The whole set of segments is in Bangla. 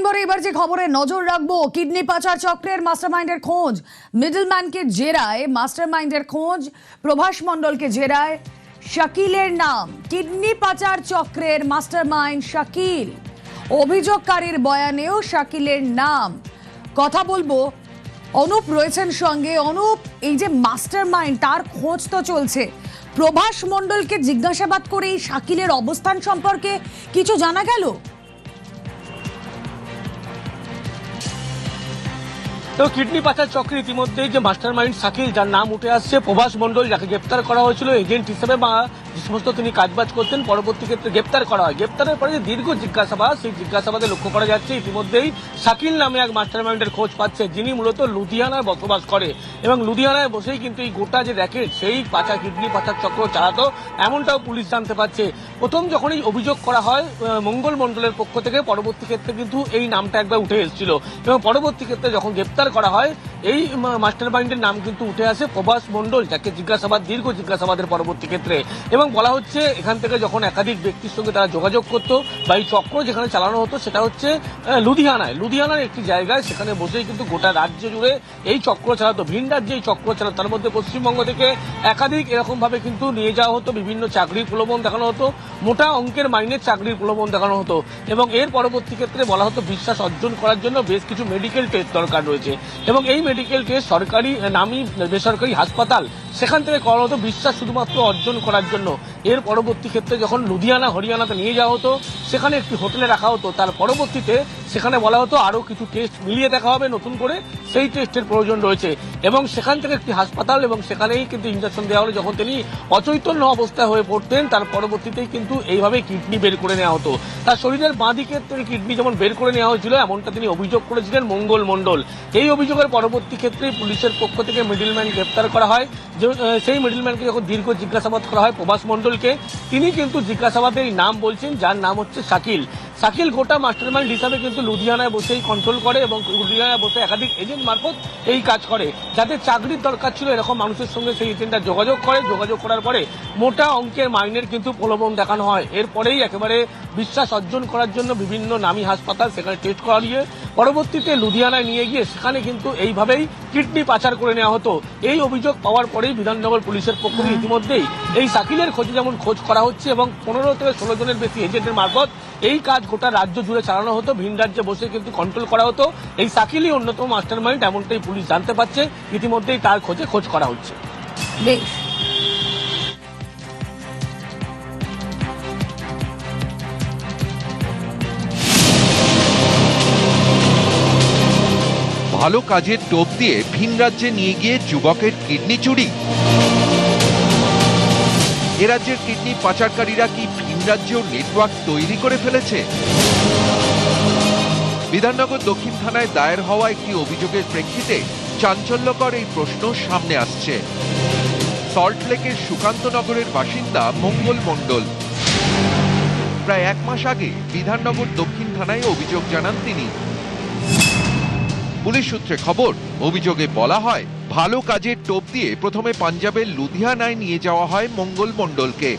নম্বরে এবার যে খবরে নজর রাখবো, কিডনি পাচার চক্রের মাস্টারমাইন্ডের খোঁজ। মিডলম্যানকে জেরায় মাস্টারমাইন্ডের খোঁজ। প্রভাস মণ্ডলকে জেরায় শাকিলের নাম। কিডনি পাচার চক্রের মাস্টারমাইন্ড শাকিল। অভিযোগকারীর বয়ানেও শাকিলের নাম। কথা বলবো, অনুপ রয়েছেন সঙ্গে। অনুপ, এই যে মাস্টারমাইন্ড, তার খোঁজ তো চলছে। প্রভাস মণ্ডলকে জিজ্ঞাসাবাদ করে এই শাকিলের অবস্থান সম্পর্কে কিছু জানা গেল? তো কিডনি পাচার চক্রে ইতিমধ্যেই যে মাস্টারমাইন্ড শাকিল, যার নাম উঠে আসছে, প্রভাস মণ্ডল, যাকে গ্রেপ্তার করা হয়েছিল এজেন্ট হিসেবে বা যে সমস্ত তিনি কাজবাজ করতেন, পরবর্তী ক্ষেত্রে গ্রেপ্তার করা হয়। গ্রেপ্তারের পরে যে দীর্ঘ জিজ্ঞাসাবাদ, সেই জিজ্ঞাসাবাদে লক্ষ্য করা যাচ্ছে ইতিমধ্যেই শাকিল নামে এক মাস্টারমাইন্ডের খোঁজ পাচ্ছে, যিনি মূলত লুধিয়ানায় বসবাস করে এবং লুধিয়ানায় বসেই কিন্তু এই গোটা যে র্যাকেট, সেই কিডনি পাচার চক্র চালাতো, এমনটাও পুলিশ জানতে পারছে। প্রথম যখন এই অভিযোগ করা হয় মঙ্গল মণ্ডলের পক্ষ থেকে, পরবর্তী ক্ষেত্রে কিন্তু এই নামটা একবার উঠে এসেছিল এবং পরবর্তী ক্ষেত্রে যখন গ্রেপ্তার করা হয়, এই মাস্টারমাইন্ডের নাম কিন্তু উঠে আসে প্রভাস মণ্ডল, যাকে দীর্ঘ জিজ্ঞাসাবাদের পরবর্তী ক্ষেত্রে। এবং বলা হচ্ছে এখান থেকে যখন একাধিক ব্যক্তির সঙ্গে তারা যোগাযোগ করতো বা এই চক্র যেখানে চালানো হতো, সেটা হচ্ছে লুধিয়ানার একটি জায়গায়। সেখানে বসেই কিন্তু গোটা রাজ্য জুড়ে এই চক্র চালাতো, ভিন রাজ্যে এই চক্র চালাতো। তার মধ্যে পশ্চিমবঙ্গ থেকে একাধিক এরকম ভাবে কিন্তু নিয়ে যাওয়া হতো, বিভিন্ন চাকরির প্রলোভন দেখানো হতো, মোটা অঙ্কের মাইনের চাকরির প্রলোভন দেখানো হতো। এবং এর পরবর্তী ক্ষেত্রে বলা হতো বিশ্বাস অর্জন করার জন্য বেশ কিছু মেডিকেল টেস্ট দরকার রয়েছে এবং এই মেডিকেল টেস্ট সরকারি নামী বেসরকারি হাসপাতাল, সেখান থেকে করা হতো বিশ্বাস শুধুমাত্র অর্জন করার জন্য। এর পরবর্তী ক্ষেত্রে যখন লুধিয়ানা হরিয়ানাতে নিয়ে যাওয়া হতো, সেখানে একটি হোটেলে রাখা হতো। তার পরবর্তীতে সেখানে বলা হতো আরো কিছু টেস্ট মিলিয়ে দেখা হবে নতুন করে, সেই টেস্টের প্রয়োজন রয়েছে এবং সেখান থেকে একটি হাসপাতাল এবং সেখানেই কিন্তু ইঞ্জেকশন দেওয়া হলো। যখন তিনি অচৈতন্য অবস্থায় হয়ে পড়তেন, তার পরবর্তীতেই কিন্তু এইভাবে কিডনি বের করে নেওয়া হতো। তার শরীরের বাঁ দিকের থেকে কিডনি যেমন বের করে নেওয়া হয়েছিল, এমনটা তিনি অভিযোগ করেছিলেন মঙ্গল মণ্ডল। এই অভিযোগের পরবর্তী ক্ষেত্রে পুলিশের পক্ষ থেকে মিডলম্যান গ্রেপ্তার করা হয়। সেই মিডলম্যানকে যখন দীর্ঘ জিজ্ঞাসাবাদ করা হয় প্রভাস মণ্ডলকে, তিনি কিন্তু জিজ্ঞাসাবাদে এই নাম বলছেন, যার নাম হচ্ছে শাকিল। শাকিল গোটা মাস্টারমাইন্ড হিসাবে কিন্তু লুধিয়ানায় বসেই কন্ট্রোল করে এবং লুধিয়ানায় বসে একাধিক এজেন্ট মারফত এই কাজ করে। যাদের চাকরির দরকার ছিল এরকম মানুষের সঙ্গে সেই এজেন্টরা যোগাযোগ করার পরে মোটা অঙ্কের মাইনের কিন্তু প্রলোভন দেখানো হয়। এরপরেই একেবারে বিশ্বাস অর্জন করার জন্য বিভিন্ন নামী হাসপাতাল সেখানে টেস্ট করা নিয়ে পরবর্তীতে লুধিয়ানায় নিয়ে গিয়ে সেখানে কিন্তু এইভাবেই কিডনি পাচার করে নেওয়া হতো। এই অভিযোগ পাওয়ার পরেই বিধাননগর পুলিশের পক্ষ থেকে ইতিমধ্যেই এই শাকিলের খোঁজে যেমন খোঁজ করা হচ্ছে এবং 15 থেকে 16 জনের বেশি এজেন্টের মারফত এই কাজ গোটা রাজ্য জুড়ে চালানো হতো, ভিন রাজ্যে বসে কিন্তু কন্ট্রোল করা হতো। এই শাকিলই অন্যতম মাস্টারমাইন্ড, এমনটাই পুলিশ জানতে পারছে। ইতিমধ্যেই তার খোঁজে খোঁজ করা হচ্ছে। বেশ। ভালো কাজের টোপ দিয়ে ভিন রাজ্যে নিয়ে গিয়ে যুবকের কিডনি চুরি। এ রাজ্যের কিডনি পাচারকারীরা কি ভিন রাজ্যেও নেটওয়ার্ক তৈরি করে ফেলেছে? বিধাননগর দক্ষিণ থানায় দায়ের হওয়া একটি অভিযোগের প্রেক্ষিতে চাঞ্চল্যকর এই প্রশ্ন সামনে আসছে। সল্টলেকের সুকান্তনগরের বাসিন্দা মঙ্গল মণ্ডল। প্রায় 1 মাস আগে বিধাননগর দক্ষিণ থানায় অভিযোগ জানান তিনি। পুলিশ সূত্রে খবর, অভিযোগে বলা হয় ভালো কাজের টোপ দিয়ে প্রথমে পাঞ্জাবের লুধিয়ানায় নিয়ে যাওয়া হয় মঙ্গল মণ্ডলকে।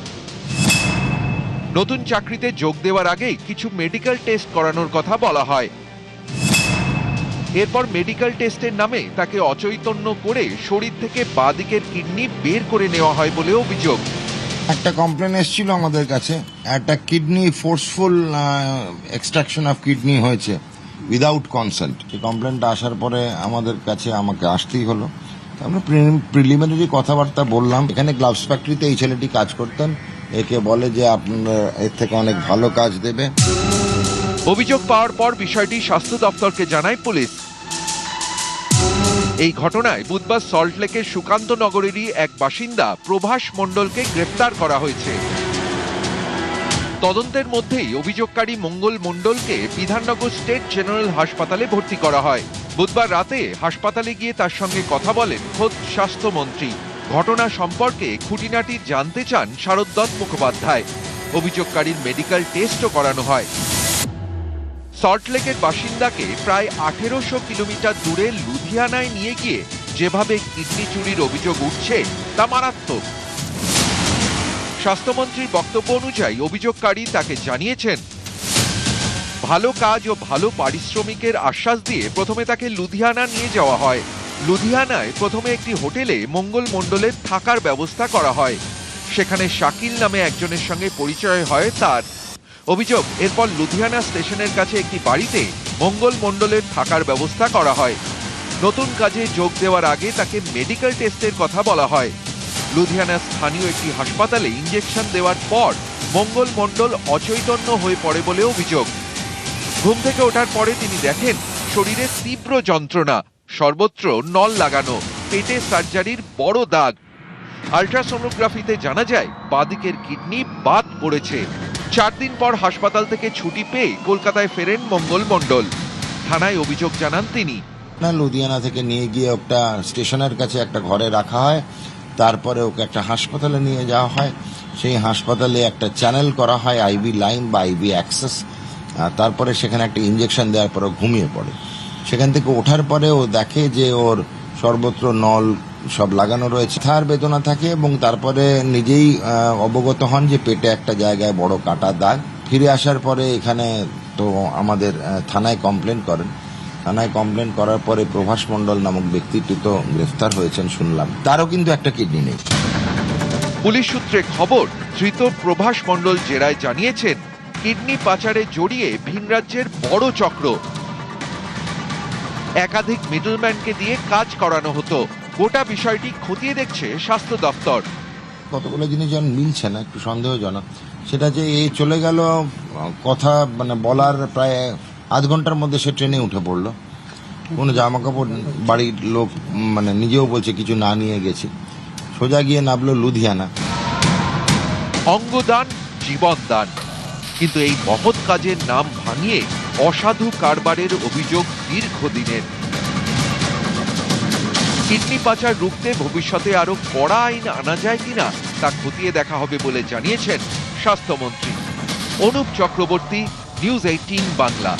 নতুন চাকরিতে যোগ দেওয়ার আগেই কিছু মেডিকেল টেস্ট করানোর কথা বলা হয়। এরপর মেডিকেল টেস্টের নামে তাকে অচৈতন্য করে শরীর থেকে বাঁ দিকের কিডনি বের করে নেওয়া হয় বলে অভিযোগ। একটা কমপ্লেন এসেছিল আমাদের কাছে, একটা kidney forceful extraction of kidney হয়েছে উইদাউট কনসেন্ট। এই কমপ্লেনটা আসার পরে আমাকে আসতেই হলো। আমরা প্রিলিমিনারি কথাবার্তা বললাম। এখানে গ্লাভস ফ্যাক্টরিতে এই ছেলেটি কাজ করতেন। একে বলে যে আপনার এর থেকে অনেক ভালো কাজ দেবে। অভিযোগ পাওয়ার পর বিষয়টি স্বাস্থ্য দপ্তরকে জানায় পুলিশ। এই ঘটনায় বুধবার সল্টলেকের সুকান্তনগরেরই এক বাসিন্দা প্রভাস মণ্ডলকে গ্রেফতার করা হয়েছে। তদন্তের মধ্যেই অভিযোগকারী মঙ্গল মণ্ডলকে বিধাননগর স্টেট জেনারেল হাসপাতালে ভর্তি করা হয়। বুধবার রাতে হাসপাতালে গিয়ে তার সঙ্গে কথা বলেন খোদ স্বাস্থ্যমন্ত্রী। ঘটনা সম্পর্কে খুঁটিনাটি জানতে চান শারদ মুখোপাধ্যায়। অভিযোগকারীর মেডিকেল টেস্টও করানো হয়। সল্টলেকের বাসিন্দাকে প্রায় 1800 কিলোমিটার দূরে লুধিয়ানায় নিয়ে গিয়ে যেভাবে কিডনি চুরির অভিযোগ উঠছে তা মারাত্মক। স্বাস্থ্যমন্ত্রীর বক্তব্য অনুযায়ী অভিযোগকারী তাকে জানিয়েছেন ভালো কাজ ও ভালো পারিশ্রমিকের আশ্বাস দিয়ে প্রথমে তাকে লুধিয়ানা নিয়ে যাওয়া হয়। লুধিয়ানায় প্রথমে একটি হোটেলে মঙ্গল মণ্ডলের থাকার ব্যবস্থা করা হয়। সেখানে শাকিল নামে একজনের সঙ্গে পরিচয় হয় তার। অভিযোগ, এরপর লুধিয়ানা স্টেশনের কাছে একটি বাড়িতে মঙ্গল মণ্ডলের থাকার ব্যবস্থা করা হয়। নতুন কাজে যোগ দেওয়ার আগে তাকে মেডিকেল টেস্টের কথা বলা হয়। লুধিয়ানার স্থানীয় একটি হাসপাতালে ইঞ্জেকশন দেওয়ার পর মঙ্গল মণ্ডল অচৈতন্য হয়ে পড়ে বলে অভিযোগ। ঘুম থেকে ওঠার পরে তিনি দেখেন শরীরে তীব্র যন্ত্রণা, সর্বত্র নল লাগানো, পেটে সার্জারির বড় দাগ। আল্ট্রাসোনোগ্রাফিতে জানা যায় বাদিকের কিডনি বাদ পড়েছে। 4 দিন পর হাসপাতাল থেকে ছুটি পেয়ে কলকাতায় ফেরেন মঙ্গল মণ্ডল। থানায় অভিযোগ জানান তিনি। লুধিয়ানা থেকে নিয়ে গিয়ে একটা স্টেশনের কাছে একটা ঘরে রাখা হয়, তারপরে ওকে একটা হাসপাতালে নিয়ে যাওয়া হয়। সেই হাসপাতালে একটা চ্যানেল করা হয়, আইভি লাইন বা আইভি অ্যাক্সেস। তারপরে সেখানে একটা ইঞ্জেকশন দেওয়ার পর ঘুমিয়ে পড়ে। সেখান থেকে ওঠার পরে ও দেখে যে ওর সর্বত্র নল সব লাগানো রয়েছে, তার বেদনা থাকে এবং তারপরে নিজেই অবগত হন যে পেটে একটা জায়গায় বড় কাটা দাগ। ফিরে আসার পরে এখানে তো আমাদের থানায় কমপ্লেন করেন। থানায় কমপ্লেন করার পরে প্রভাস মণ্ডল নামক ব্যক্তিটি তো গ্রেফতার হয়েছেন শুনলাম, তারও কিন্তু একটা কিডনি নেই। পুলিশ সূত্রে খবর, ধৃত প্রভাস মণ্ডল জেরায় জানিয়েছেন কিডনি পাচারে জড়িয়ে ভিন রাজ্যের বড় চক্র। একাধিক মিডলম্যানকে দিয়ে কাজ করানো হতো। গোটা বিষয়টি খতিয়ে দেখছে স্বাস্থ্য দপ্তর। কতগুলো জিনিস যেন মিলছে না, একটু সন্দেহজনক। সেটা যে এই চলে গেল কথা বলার প্রায় আধ ঘন্টার মধ্যে সে ট্রেনে উঠে পড়লো। কোনো জামা কাপড় বাড়ির লোক নিজেও বলছে কিছু না নিয়ে গেছে, সোজা গিয়ে নামলো লুধিয়ানা। অঙ্গদান, জীবনদান, কিন্তু এই মহৎ কাজের নাম ভাঙিয়ে অসাধু কারবারের অভিযোগ দীর্ঘদিনের। কিডনি পাচার রুখতে ভবিষ্যতে আরো কড়া আইন আনা যায় কিনা তা খতিয়ে দেখা হবে বলে জানিয়েছেন স্বাস্থ্যমন্ত্রী। অনুপ চক্রবর্তী, নিউজ 18 বাংলা।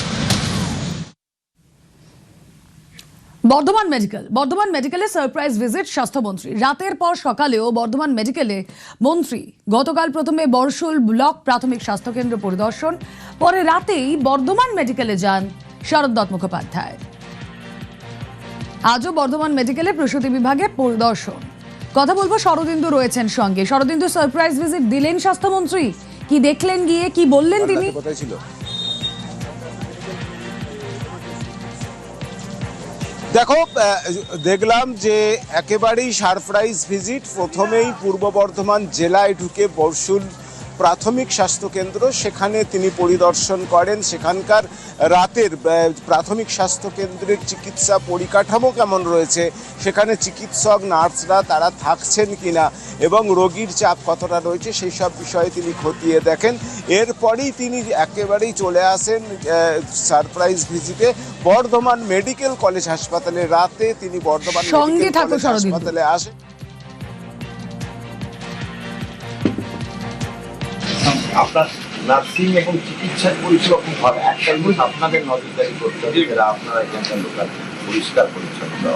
বর্ধমান মেডিকেলে সারপ্রাইজ ভিজিট স্বাস্থ্যমন্ত্রী। রাতের পর সকালেও বর্ধমান মেডিকেলে মন্ত্রী গতকাল প্রথমে বর্ষুল ব্লক প্রাথমিক স্বাস্থ্যকেন্দ্র পরিদর্শন, পরে রাতেই বর্ধমান মেডিকেলে যান শারদ দত্ত মুখোপাধ্যায়। আজও বর্ধমান মেডিকেলে প্রসূতি বিভাগে পরিদর্শন। কথা বলবো, শরদিন্দু রয়েছেন সঙ্গে। শরদিন্দু, সারপ্রাইজ ভিজিট দিলেন স্বাস্থ্যমন্ত্রী, কি দেখলেন গিয়ে, কি বললেন তিনি? দেখো, দেখলাম যে একেবারেই সারপ্রাইজ ভিজিট। প্রথমেই পূর্ব বর্ধমান জেলায় ঢুকে বর্ষুল প্রাথমিক স্বাস্থ্যকেন্দ্র, সেখানে তিনি পরিদর্শন করেন। সেখানকার রাতের প্রাথমিক স্বাস্থ্যকেন্দ্রের চিকিৎসা পরিকাঠামো কেমন রয়েছে, সেখানে চিকিৎসক নার্সরা তারা থাকছেন কিনা এবং রোগীর চাপ কতটা রয়েছে সেই সব বিষয়ে তিনি খতিয়ে দেখেন। এরপরেই তিনি একেবারেই চলে আসেন সারপ্রাইজ ভিজিটে বর্ধমান মেডিকেল কলেজ হাসপাতালে। রাতে তিনি বর্ধমান মেডিকেল কলেজ হাসপাতালে আসেন। আপনার নার্সিং এবং চিকিৎসার পরিষেবা খুব ভালো। একটা জিনিস আপনাদের নজরদারি করতে হবে, যারা আপনারা এখানকার লোকাল পরিষ্কার পরিচ্ছন্নতা,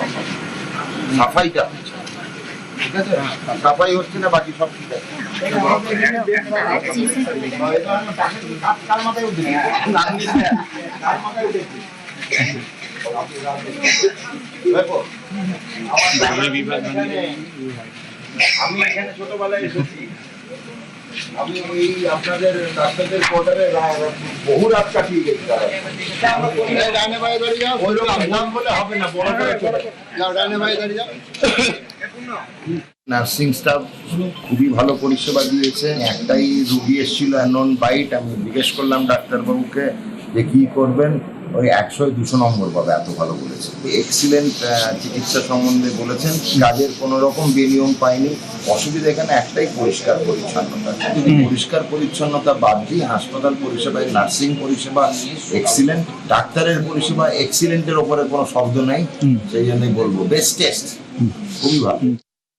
সাফাইটা হচ্ছে, ঠিক আছে? সাফাই হচ্ছে না, বাকি সব ঠিক আছে। আমি এখানে ছোটবেলায় এসেছি, আমি এই আপনাদের ডাক্তারদের কোয়ার্টারে বহু রাত কাটিয়ে গেছি। নার্সিং স্টাফ খুবই ভালো পরিষেবা দিয়েছে। একটাই রুগী এসেছিল অ্যানন বাইট, আমি জিজ্ঞেস করলাম ডাক্তারবাবুকে যে কি করবেন, ওই 100-200 নম্বর পাবে, এত ভালো বলেছে। এক্সিলেন্ট চিকিৎসা সম্বন্ধে বলেছেন, কাজের কোনো রকম বেনিয়ম পাইনি। অসুবিধা এখানে একটাই, পরিষ্কার পরিচ্ছন্নতা। যদি পরিষ্কার পরিচ্ছন্নতা বাদ দিয়ে হাসপাতাল পরিষেবায় নার্সিং পরিষেবা এক্সিলেন্ট, ডাক্তারের পরিষেবা এক্সিলেন্টের ওপরে কোনো শব্দ নাই। সেই জন্যই বলবো বেস্টেস্ট, খুবই ভালো।